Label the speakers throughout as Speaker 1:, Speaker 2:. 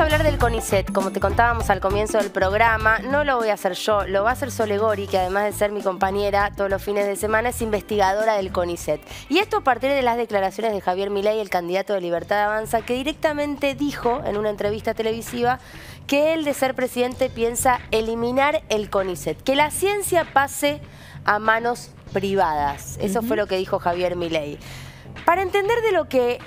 Speaker 1: a hablar del CONICET, como te contábamos al comienzo del programa. No lo voy a hacer yo, lo va a hacer Sole Gori, que además de ser mi compañera todos los fines de semana, es investigadora del CONICET. Y esto a partir de las declaraciones de Javier Milei, el candidato de Libertad Avanza, que directamente dijo en una entrevista televisiva que él, de ser presidente, piensa eliminar el CONICET, que la ciencia pase a manos privadas. Eso fue lo que dijo Javier Milei. Para entender de lo que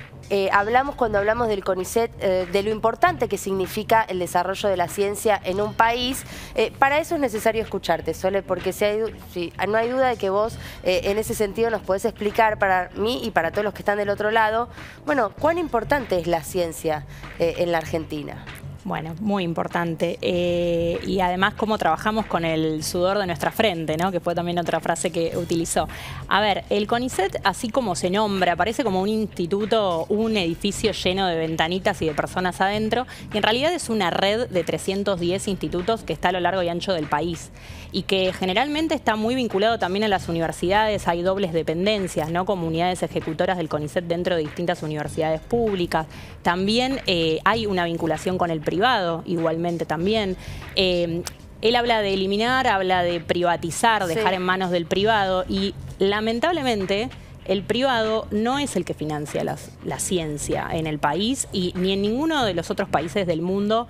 Speaker 1: hablamos cuando hablamos del CONICET, de lo importante que significa el desarrollo de la ciencia en un país, para eso es necesario escucharte, Sole, porque no hay duda de que vos en ese sentido nos podés explicar para mí y para todos los que están del otro lado, bueno, cuán importante es la ciencia en la Argentina.
Speaker 2: Bueno, muy importante. Y además cómo trabajamos con el sudor de nuestra frente, ¿no? Que fue también otra frase que utilizó. A ver, el CONICET, así como se nombra, parece como un instituto, un edificio lleno de ventanitas y de personas adentro, y en realidad es una red de 310 institutos que está a lo largo y ancho del país, y que generalmente está muy vinculado también a las universidades. Hay dobles dependencias, ¿no? Comunidades ejecutoras del CONICET dentro de distintas universidades públicas. También hay una vinculación con el privado, igualmente también. Él habla de eliminar, habla de privatizar, dejar en manos del privado, y lamentablemente el privado no es el que financia la ciencia en el país, y ni en ninguno de los otros países del mundo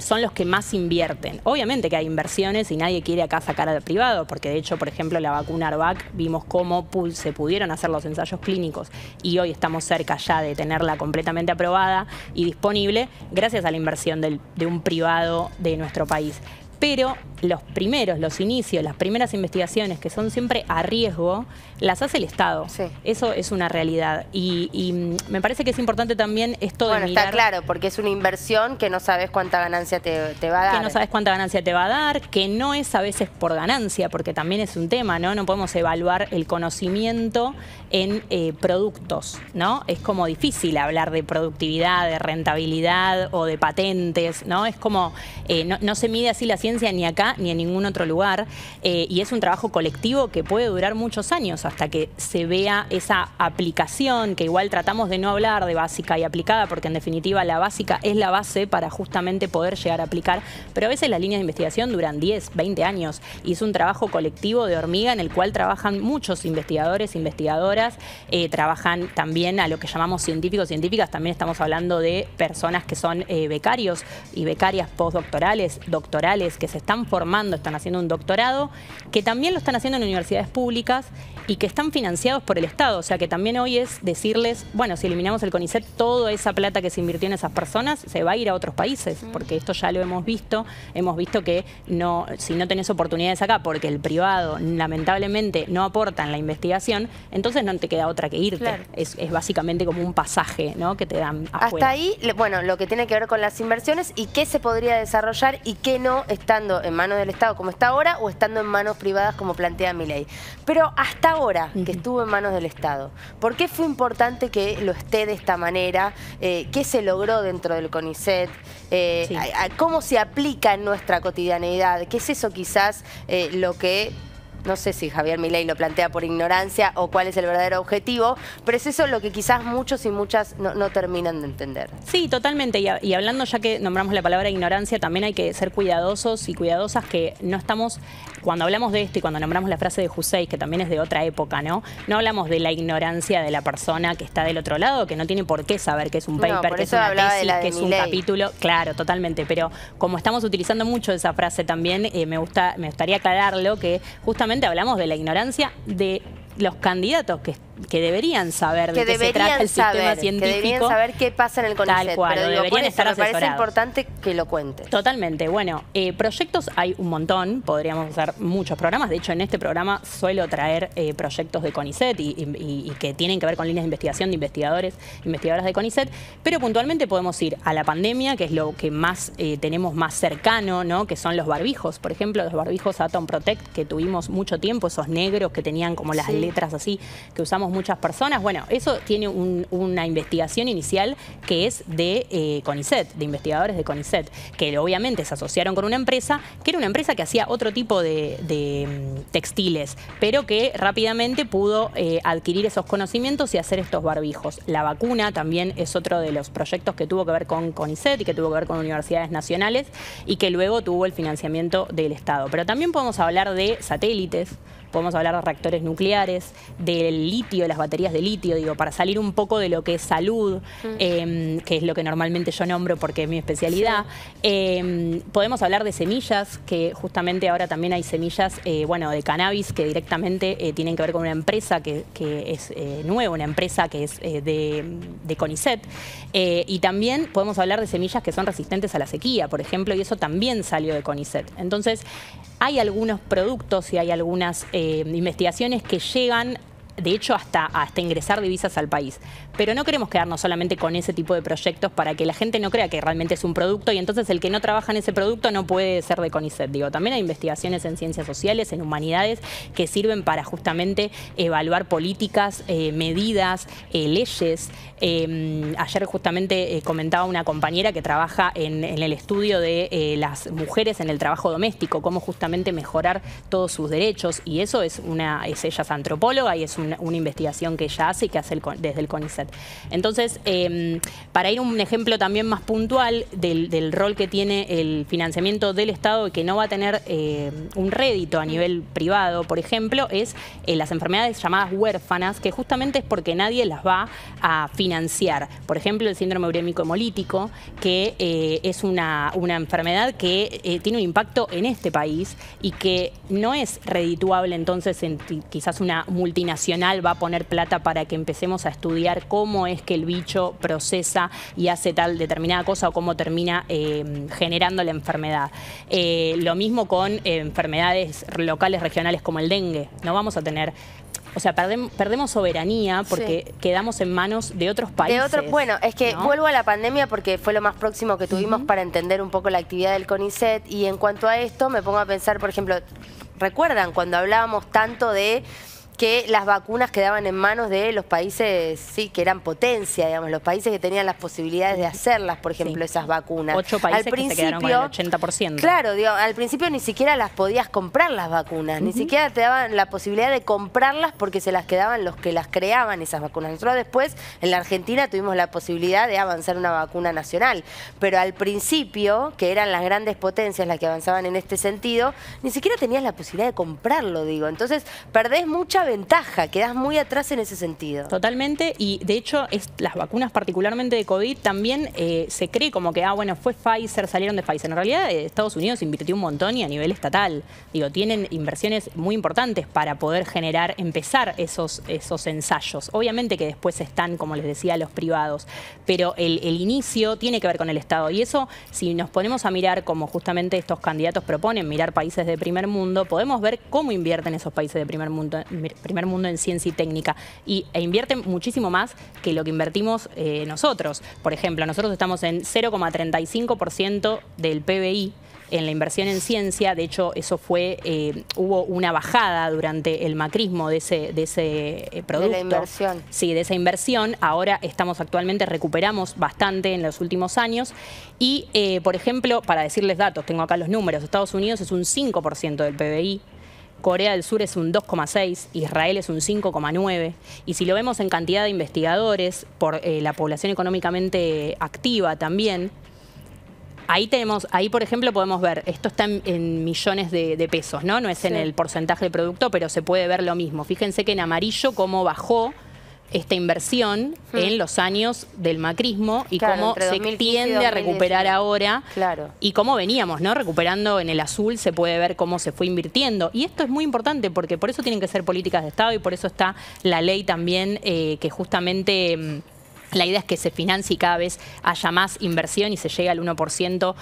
Speaker 2: son los que más invierten. Obviamente que hay inversiones y nadie quiere acá sacar al privado, porque de hecho, por ejemplo, la vacuna ARVAC, vimos cómo se pudieron hacer los ensayos clínicos y hoy estamos cerca ya de tenerla completamente aprobada y disponible gracias a la inversión de un privado de nuestro país. Pero los inicios, las primeras investigaciones, que son siempre a riesgo, las hace el Estado. Sí. Eso es una realidad. Y me parece que es importante también esto de mirar...
Speaker 1: Está claro, porque es una inversión que no sabes cuánta ganancia te va a dar.
Speaker 2: Que no sabes cuánta ganancia te va a dar, que no es a veces por ganancia, porque también es un tema, ¿no? No podemos evaluar el conocimiento en productos, ¿no? Es como difícil hablar de productividad, de rentabilidad o de patentes, ¿no? Es como... no se mide así la ciencia ni acá ni en ningún otro lugar, y es un trabajo colectivo que puede durar muchos años hasta que se vea esa aplicación, que igual tratamos de no hablar de básica y aplicada, porque en definitiva la básica es la base para justamente poder llegar a aplicar, pero a veces las líneas de investigación duran 10, 20 años, y es un trabajo colectivo de hormiga en el cual trabajan muchos investigadores, investigadoras, trabajan también a lo que llamamos científicos, científicas. También estamos hablando de personas que son becarios y becarias postdoctorales, doctorales, que se están formando, están haciendo un doctorado, que también lo están haciendo en universidades públicas y que están financiados por el Estado. O sea que también hoy es decirles, bueno, si eliminamos el CONICET, toda esa plata que se invirtió en esas personas se va a ir a otros países, porque esto ya lo hemos visto que no, si no tenés oportunidades acá, porque el privado lamentablemente no aporta en la investigación, entonces no te queda otra que irte. Claro. Es básicamente como un pasaje, ¿no? Que te dan afuera.
Speaker 1: Hasta ahí, bueno, lo que tiene que ver con las inversiones y qué se podría desarrollar y qué no, estando en manos del Estado como está ahora o estando en manos privadas como plantea Milei. Pero hasta ahora que estuvo en manos del Estado, ¿por qué fue importante que lo esté de esta manera? ¿Qué se logró dentro del CONICET? ¿Cómo se aplica en nuestra cotidianeidad? ¿Qué es eso quizás lo que... No sé si Javier Milei lo plantea por ignorancia o cuál es el verdadero objetivo, pero es eso lo que quizás muchos y muchas no terminan de entender.
Speaker 2: Sí, totalmente. Y hablando, ya que nombramos la palabra ignorancia, también hay que ser cuidadosos y cuidadosas, que no estamos, cuando hablamos de esto y cuando nombramos la frase de Hussein, que también es de otra época, ¿no? No hablamos de la ignorancia de la persona que está del otro lado, que no tiene por qué saber que es un paper, que es una tesis, que es un capítulo. Claro, totalmente. Pero como estamos utilizando mucho esa frase también, me gustaría aclararlo, que justamente hablamos de la ignorancia de los candidatos que deberían saber de qué se trata el sistema científico. Que deberían
Speaker 1: saber qué pasa en el CONICET.
Speaker 2: Tal cual,
Speaker 1: pero
Speaker 2: deberían estar asesorados.
Speaker 1: Me parece importante que lo cuentes.
Speaker 2: Totalmente. Bueno, proyectos hay un montón, podríamos hacer muchos programas. De hecho, en este programa suelo traer proyectos de CONICET y que tienen que ver con líneas de investigación de investigadores, investigadoras de CONICET, pero puntualmente podemos ir a la pandemia, que es lo que más tenemos más cercano, ¿no? Que son los barbijos. Por ejemplo, los barbijos Atom Protect, que tuvimos mucho tiempo, esos negros que tenían como las letras así, que usamos somos muchas personas. Bueno, eso tiene una investigación inicial que es de CONICET, de investigadores de CONICET, que obviamente se asociaron con una empresa, que era una empresa que hacía otro tipo de textiles, pero que rápidamente pudo adquirir esos conocimientos y hacer estos barbijos. La vacuna también es otro de los proyectos que tuvo que ver con CONICET y que tuvo que ver con universidades nacionales y que luego tuvo el financiamiento del Estado. Pero también podemos hablar de satélites, podemos hablar de reactores nucleares, del litio, de las baterías de litio, digo, para salir un poco de lo que es salud, que es lo que normalmente yo nombro porque es mi especialidad. Sí. Podemos hablar de semillas, que justamente ahora también hay semillas, bueno, de cannabis que directamente tienen que ver con una empresa que es nueva, una empresa que es de CONICET. Y también podemos hablar de semillas que son resistentes a la sequía, por ejemplo, y eso también salió de CONICET. Entonces, hay algunos productos y hay algunas investigaciones que llegan, de hecho, hasta ingresar divisas al país. Pero no queremos quedarnos solamente con ese tipo de proyectos para que la gente no crea que realmente es un producto y entonces el que no trabaja en ese producto no puede ser de CONICET. Digo, también hay investigaciones en ciencias sociales, en humanidades, que sirven para justamente evaluar políticas, medidas, leyes. Ayer justamente comentaba una compañera que trabaja en el estudio de las mujeres en el trabajo doméstico, cómo justamente mejorar todos sus derechos, y eso ella es antropóloga y es una investigación que ella hace y que hace desde el CONICET. Entonces, para ir a un ejemplo también más puntual del rol que tiene el financiamiento del Estado y que no va a tener un rédito a nivel privado, por ejemplo, es las enfermedades llamadas huérfanas, que justamente es porque nadie las va a financiar. Por ejemplo, el síndrome urémico hemolítico, que es una enfermedad que tiene un impacto en este país y que no es redituable, entonces quizás una multinacional va a poner plata para que empecemos a estudiar cómo es que el bicho procesa y hace tal determinada cosa o cómo termina generando la enfermedad. Lo mismo con enfermedades locales, regionales como el dengue. No vamos a tener... O sea, perdemos soberanía porque quedamos en manos de otros países.
Speaker 1: Bueno, es que vuelvo a la pandemia porque fue lo más próximo que tuvimos para entender un poco la actividad del CONICET, y en cuanto a esto me pongo a pensar, por ejemplo, ¿recuerdan cuando hablábamos tanto de que las vacunas quedaban en manos de los países, sí, que eran potencia, digamos, los países que tenían las posibilidades de hacerlas, por ejemplo, esas vacunas?
Speaker 2: 8 países que se quedaron con el 80%.
Speaker 1: Claro, digo, al principio ni siquiera las podías comprar las vacunas, ni siquiera te daban la posibilidad de comprarlas porque se las quedaban los que las creaban esas vacunas. Nosotros después, en la Argentina, tuvimos la posibilidad de avanzar una vacuna nacional, pero al principio, que eran las grandes potencias las que avanzaban en este sentido, ni siquiera tenías la posibilidad de comprarlo, digo. Entonces, perdés mucha ventaja, quedás muy atrás en ese sentido.
Speaker 2: Totalmente, y de hecho las vacunas particularmente de COVID también se cree como que, bueno, fue Pfizer, salieron de Pfizer. En realidad Estados Unidos invirtió un montón y a nivel estatal. Digo, tienen inversiones muy importantes para poder empezar esos ensayos. Obviamente que después están, como les decía, los privados, pero el inicio tiene que ver con el Estado. Y eso, si nos ponemos a mirar, como justamente estos candidatos proponen, mirar países de primer mundo, podemos ver cómo invierten esos países de primer mundo en ciencia y técnica, e invierten muchísimo más que lo que invertimos nosotros. Por ejemplo, nosotros estamos en 0,35% del PBI en la inversión en ciencia. De hecho, eso hubo una bajada durante el macrismo de ese producto.
Speaker 1: De la inversión.
Speaker 2: Sí, de esa inversión. Ahora actualmente recuperamos bastante en los últimos años. Y, por ejemplo, para decirles datos, tengo acá los números. Estados Unidos es un 5% del PBI. Corea del Sur es un 2,6%, Israel es un 5,9%, y si lo vemos en cantidad de investigadores, por la población económicamente activa también, ahí por ejemplo, podemos ver, esto está en millones de pesos, ¿no? No es en el porcentaje de producto, pero se puede ver lo mismo. Fíjense que en amarillo cómo bajó esta inversión en los años del macrismo y cómo se tiende a recuperar ahora, y cómo veníamos, ¿no? Recuperando. En el azul se puede ver cómo se fue invirtiendo, y esto es muy importante porque por eso tienen que ser políticas de Estado y por eso está la ley también que justamente... La idea es que se financie y cada vez haya más inversión y se llegue al 1%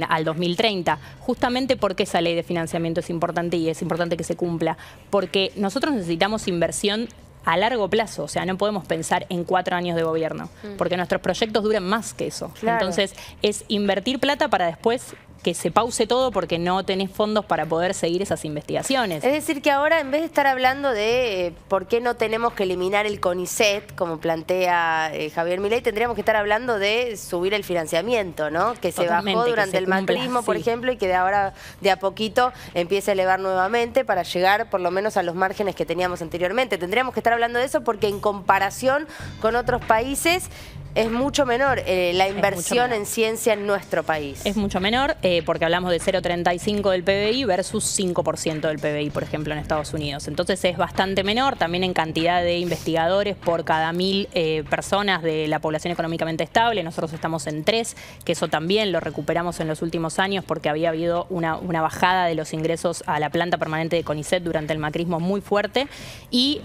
Speaker 2: al 2030. Justamente porque esa ley de financiamiento es importante y es importante que se cumpla. Porque nosotros necesitamos inversión a largo plazo, o sea, no podemos pensar en 4 años de gobierno, porque nuestros proyectos duran más que eso. Entonces, es invertir plata para después que se pause todo porque no tenés fondos para poder seguir esas investigaciones.
Speaker 1: Es decir, que ahora en vez de estar hablando de por qué no tenemos que eliminar el CONICET, como plantea Javier Milei, tendríamos que estar hablando de subir el financiamiento, ¿no? Que se bajó durante el macrismo, por ejemplo, y que de ahora de a poquito empiece a elevar nuevamente para llegar por lo menos a los márgenes que teníamos anteriormente. Tendríamos que estar hablando de eso porque en comparación con otros países es mucho menor la inversión en ciencia en nuestro país.
Speaker 2: Es mucho menor porque hablamos de 0,35 del PBI versus 5% del PBI, por ejemplo, en Estados Unidos. Entonces es bastante menor, también en cantidad de investigadores por cada 1000 personas de la población económicamente estable. Nosotros estamos en 3, que eso también lo recuperamos en los últimos años porque había habido una bajada de los ingresos a la planta permanente de CONICET durante el macrismo muy fuerte. Y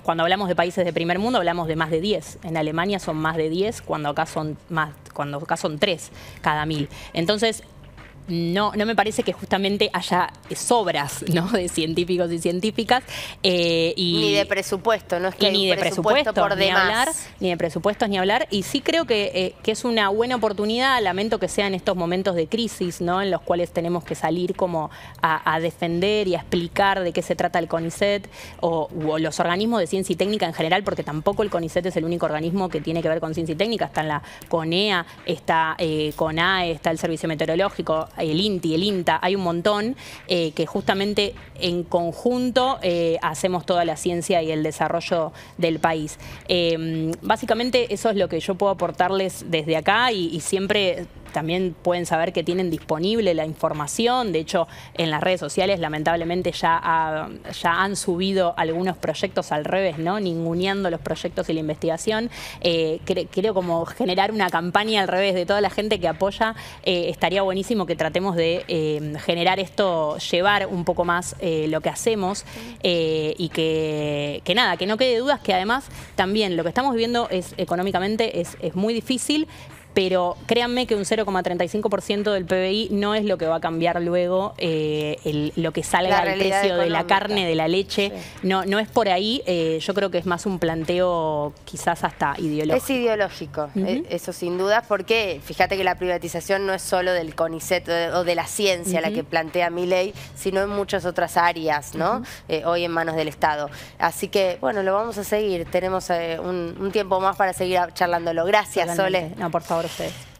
Speaker 2: cuando hablamos de países de primer mundo hablamos de más de 10. En Alemania son más de 10, cuando acá son 3 cada 1000. Entonces, no me parece que justamente haya sobras, ¿no?, de científicos y científicas.
Speaker 1: Ni de presupuesto, no es que
Speaker 2: ni de presupuesto por
Speaker 1: demás.
Speaker 2: Hablar, ni de presupuestos ni hablar. Y sí creo que es una buena oportunidad, lamento que sea en estos momentos de crisis, ¿no?, en los cuales tenemos que salir como a defender y a explicar de qué se trata el CONICET o los organismos de ciencia y técnica en general, porque tampoco el CONICET es el único organismo que tiene que ver con ciencia y técnica. Está en la CONEA, está CONAE, está el Servicio Meteorológico, el INTI, el INTA, hay un montón que justamente en conjunto hacemos toda la ciencia y el desarrollo del país. Básicamente eso es lo que yo puedo aportarles desde acá y siempre también pueden saber que tienen disponible la información. De hecho, en las redes sociales lamentablemente ya han subido algunos proyectos al revés, ¿no?, ninguneando los proyectos y la investigación. Creo como generar una campaña al revés de toda la gente que apoya. Estaría buenísimo que tratemos de generar esto, llevar un poco más lo que hacemos y que nada, que no quede dudas que además también lo que estamos viviendo económicamente es muy difícil. Pero créanme que un 0,35% del PBI no es lo que va a cambiar luego lo que salga del precio de la carne, de la leche. Sí. No es por ahí. Yo creo que es más un planteo quizás hasta ideológico.
Speaker 1: Es ideológico, eso sin dudas, porque fíjate que la privatización no es solo del CONICET o de la ciencia la que plantea Milei, sino en muchas otras áreas, ¿no? Hoy en manos del Estado. Así que, bueno, lo vamos a seguir. Tenemos un tiempo más para seguir charlándolo. Gracias, Sole.
Speaker 2: No, por favor, ustedes.